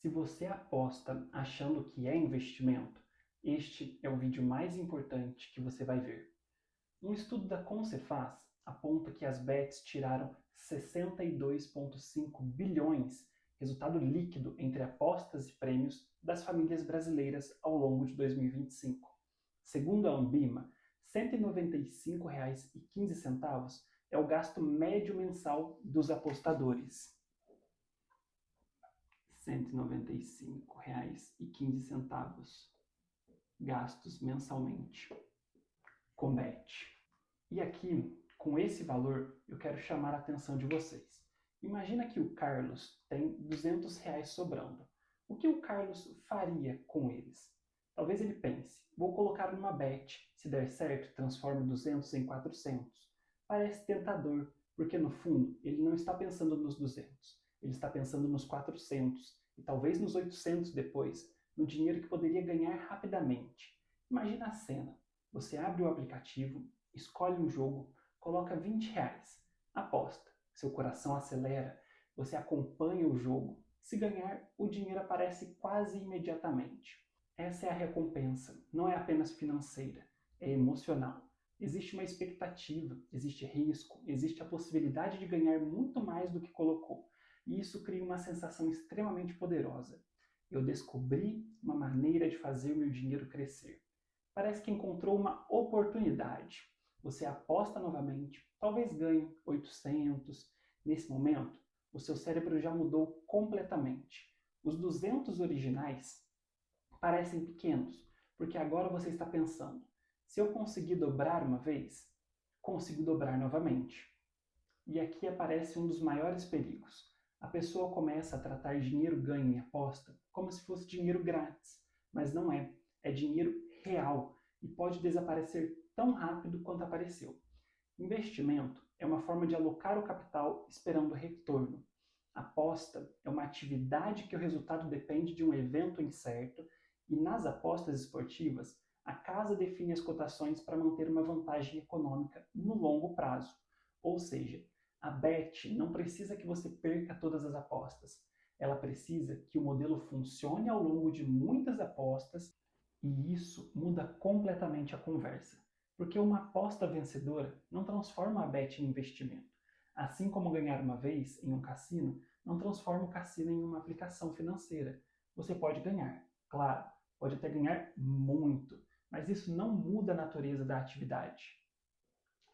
Se você aposta achando que é investimento, este é o vídeo mais importante que você vai ver. Um estudo da Concefaz aponta que as bets tiraram 62,5 bilhões, resultado líquido entre apostas e prêmios, das famílias brasileiras ao longo de 2025. Segundo a Ambima, R$ 195,15 é o gasto médio mensal dos apostadores. R$ 195,15 gastos mensalmente com bet. E aqui, com esse valor, eu quero chamar a atenção de vocês. Imagina que o Carlos tem R$ 200 sobrando. O que o Carlos faria com eles? Talvez ele pense, vou colocar numa bet, se der certo, transformo 200 em 400. Parece tentador, porque no fundo ele não está pensando nos 200, ele está pensando nos 400 e talvez nos 800 depois, no dinheiro que poderia ganhar rapidamente. Imagina a cena, você abre o aplicativo, escolhe um jogo, coloca R$ 20, aposta, seu coração acelera, você acompanha o jogo. Se ganhar, o dinheiro aparece quase imediatamente. Essa é a recompensa, não é apenas financeira, é emocional. Existe uma expectativa, existe risco, existe a possibilidade de ganhar muito mais do que colocou. E isso cria uma sensação extremamente poderosa. Eu descobri uma maneira de fazer o meu dinheiro crescer. Parece que encontrou uma oportunidade. Você aposta novamente, talvez ganhe 800. Nesse momento, o seu cérebro já mudou completamente. Os 200 originais parecem pequenos, porque agora você está pensando, se eu conseguir dobrar uma vez, consigo dobrar novamente. E aqui aparece um dos maiores perigos. A pessoa começa a tratar dinheiro ganho em aposta como se fosse dinheiro grátis, mas não é. É dinheiro real e pode desaparecer tão rápido quanto apareceu. Investimento é uma forma de alocar o capital esperando retorno. Aposta é uma atividade que o resultado depende de um evento incerto e nas apostas esportivas, a casa define as cotações para manter uma vantagem econômica no longo prazo. Ou seja, a bet não precisa que você perca todas as apostas. Ela precisa que o modelo funcione ao longo de muitas apostas e isso muda completamente a conversa. Porque uma aposta vencedora não transforma a bet em investimento. Assim como ganhar uma vez em um cassino não transforma o cassino em uma aplicação financeira. Você pode ganhar, claro, pode até ganhar muito, mas isso não muda a natureza da atividade.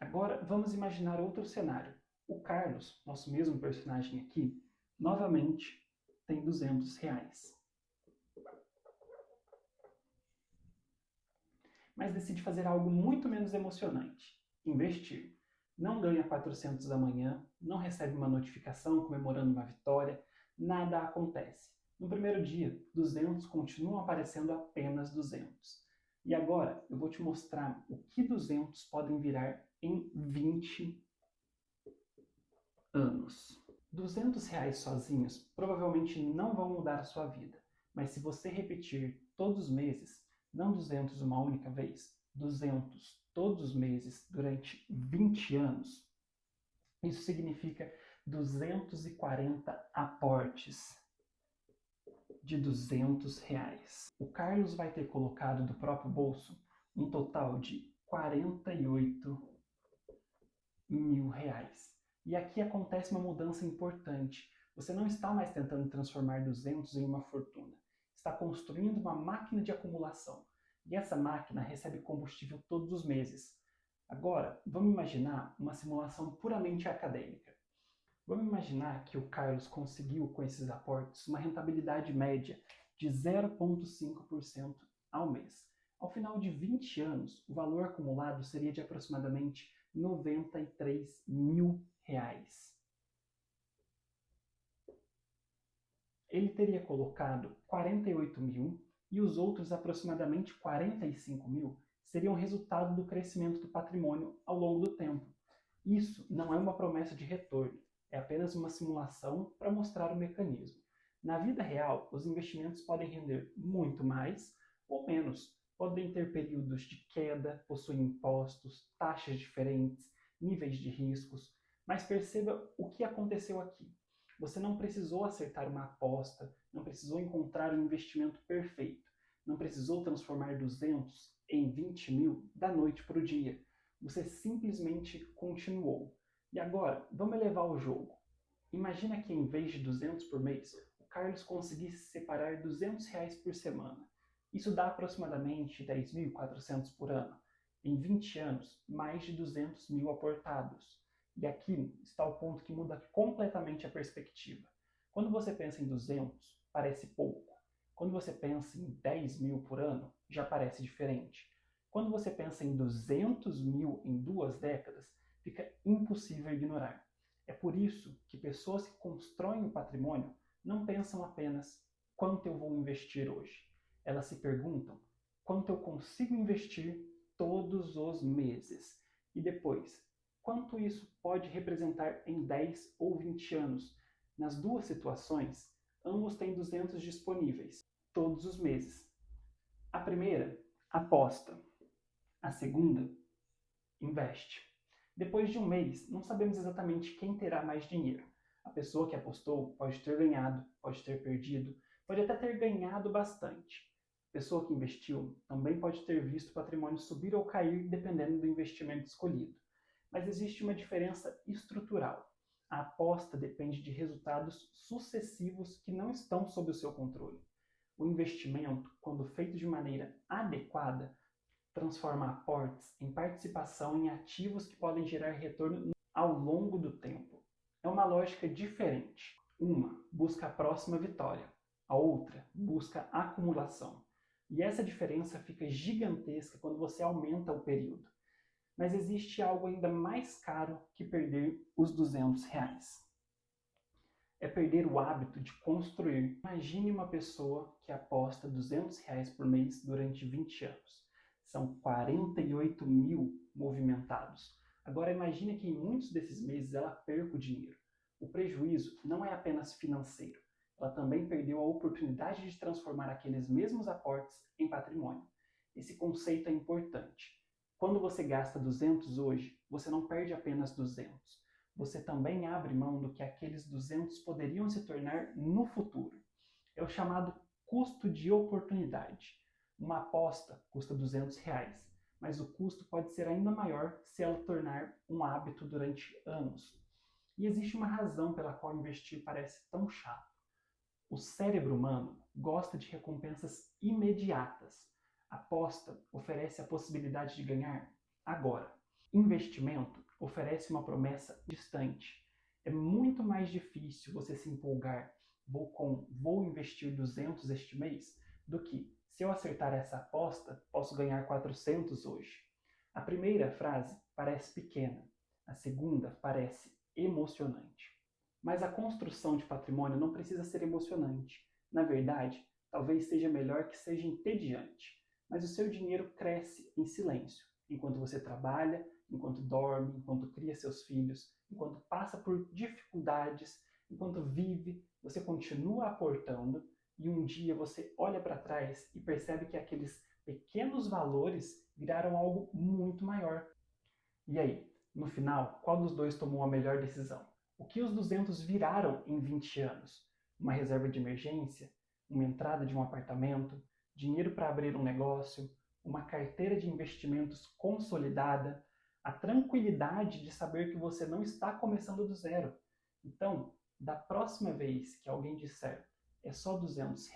Agora vamos imaginar outro cenário. O Carlos, nosso mesmo personagem aqui, novamente tem R$ 200. Mas decide fazer algo muito menos emocionante: investir. Não ganha 400 amanhã, não recebe uma notificação comemorando uma vitória, nada acontece. No primeiro dia, 200 continuam aparecendo apenas 200. E agora eu vou te mostrar o que 200 podem virar em 20 anos. R$ 200 sozinhos provavelmente não vão mudar a sua vida, mas se você repetir todos os meses, não 200 uma única vez, 200 todos os meses durante 20 anos, isso significa 240 aportes de R$ 200. O Carlos vai ter colocado do próprio bolso um total de R$ 48.000. E aqui acontece uma mudança importante. Você não está mais tentando transformar 200 em uma fortuna. Está construindo uma máquina de acumulação. E essa máquina recebe combustível todos os meses. Agora, vamos imaginar uma simulação puramente acadêmica. Vamos imaginar que o Carlos conseguiu, com esses aportes, uma rentabilidade média de 0,5% ao mês. Ao final de 20 anos, o valor acumulado seria de aproximadamente R$ 93.000. Ele teria colocado 48.000 e os outros aproximadamente 45.000 seriam resultado do crescimento do patrimônio ao longo do tempo. Isso não é uma promessa de retorno, é apenas uma simulação para mostrar o mecanismo. Na vida real, os investimentos podem render muito mais ou menos, podem ter períodos de queda, possuem impostos, taxas diferentes, níveis de riscos, mas perceba o que aconteceu aqui. Você não precisou acertar uma aposta, não precisou encontrar um investimento perfeito, não precisou transformar 200 em 20 mil da noite para o dia. Você simplesmente continuou. E agora, vamos elevar o jogo. Imagina que em vez de 200 por mês, o Carlos conseguisse separar R$ 200 por semana. Isso dá aproximadamente 10.400 por ano. Em 20 anos, mais de 200 mil aportados. E aqui está o ponto que muda completamente a perspectiva. Quando você pensa em 200, parece pouco. Quando você pensa em 10 mil por ano, já parece diferente. Quando você pensa em 200 mil em 2 décadas, fica impossível ignorar. É por isso que pessoas que constroem o patrimônio não pensam apenas quanto eu vou investir hoje. Elas se perguntam quanto eu consigo investir todos os meses. E depois, quanto isso pode representar em 10 ou 20 anos. Nas duas situações, ambos têm 200 disponíveis, todos os meses. A primeira, aposta. A segunda, investe. Depois de um mês, não sabemos exatamente quem terá mais dinheiro. A pessoa que apostou pode ter ganhado, pode ter perdido, pode até ter ganhado bastante. A pessoa que investiu também pode ter visto o patrimônio subir ou cair dependendo do investimento escolhido. Mas existe uma diferença estrutural. A aposta depende de resultados sucessivos que não estão sob o seu controle. O investimento, quando feito de maneira adequada, transforma aportes em participação em ativos que podem gerar retorno ao longo do tempo. É uma lógica diferente. Uma busca a próxima vitória, a outra busca a acumulação. E essa diferença fica gigantesca quando você aumenta o período. Mas existe algo ainda mais caro que perder os R$ 200. É perder o hábito de construir. Imagine uma pessoa que aposta R$ 200 por mês durante 20 anos. São 48 mil movimentados. Agora imagine que em muitos desses meses ela perca o dinheiro. O prejuízo não é apenas financeiro. Ela também perdeu a oportunidade de transformar aqueles mesmos aportes em patrimônio. Esse conceito é importante. Quando você gasta 200 hoje, você não perde apenas 200. Você também abre mão do que aqueles 200 poderiam se tornar no futuro. É o chamado custo de oportunidade. Uma aposta custa R$ 200, mas o custo pode ser ainda maior se ela tornar um hábito durante anos. E existe uma razão pela qual investir parece tão chato. O cérebro humano gosta de recompensas imediatas. A aposta oferece a possibilidade de ganhar agora. Investimento oferece uma promessa distante. É muito mais difícil você se empolgar vou investir 200 este mês do que se eu acertar essa aposta, posso ganhar 400 hoje. A primeira frase parece pequena, a segunda parece emocionante. Mas a construção de patrimônio não precisa ser emocionante. Na verdade, talvez seja melhor que seja entediante. Mas o seu dinheiro cresce em silêncio, enquanto você trabalha, enquanto dorme, enquanto cria seus filhos, enquanto passa por dificuldades, enquanto vive, você continua aportando e um dia você olha para trás e percebe que aqueles pequenos valores viraram algo muito maior. E aí, no final, qual dos dois tomou a melhor decisão? O que os 200 viraram em 20 anos? Uma reserva de emergência? Uma entrada de um apartamento? Dinheiro para abrir um negócio? Uma carteira de investimentos consolidada? A tranquilidade de saber que você não está começando do zero. Então, da próxima vez que alguém disser é só R$ 200,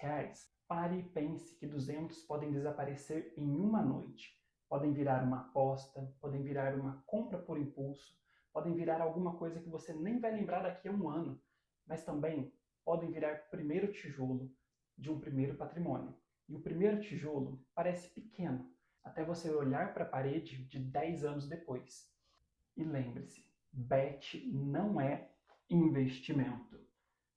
pare e pense que 200 podem desaparecer em uma noite. Podem virar uma aposta, podem virar uma compra por impulso, podem virar alguma coisa que você nem vai lembrar daqui a um ano, mas também podem virar primeiro tijolo de um primeiro patrimônio. E o primeiro tijolo parece pequeno, até você olhar para a parede de 10 anos depois. E lembre-se, bet não é investimento.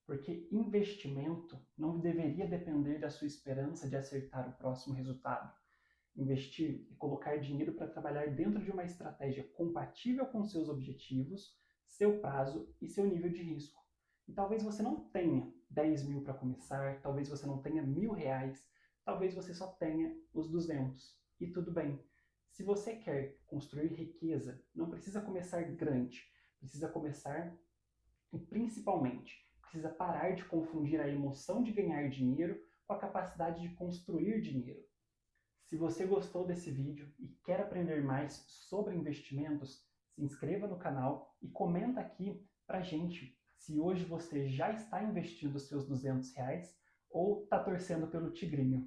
Porque investimento não deveria depender da sua esperança de acertar o próximo resultado. Investir é colocar dinheiro para trabalhar dentro de uma estratégia compatível com seus objetivos, seu prazo e seu nível de risco. E talvez você não tenha 10 mil para começar, talvez você não tenha R$ 1.000, talvez você só tenha os 200. E tudo bem. Se você quer construir riqueza, não precisa começar grande, precisa começar e principalmente precisa parar de confundir a emoção de ganhar dinheiro com a capacidade de construir dinheiro. Se você gostou desse vídeo e quer aprender mais sobre investimentos, se inscreva no canal e comenta aqui pra gente se hoje você já está investindo os seus R$200 ou está torcendo pelo tigrinho.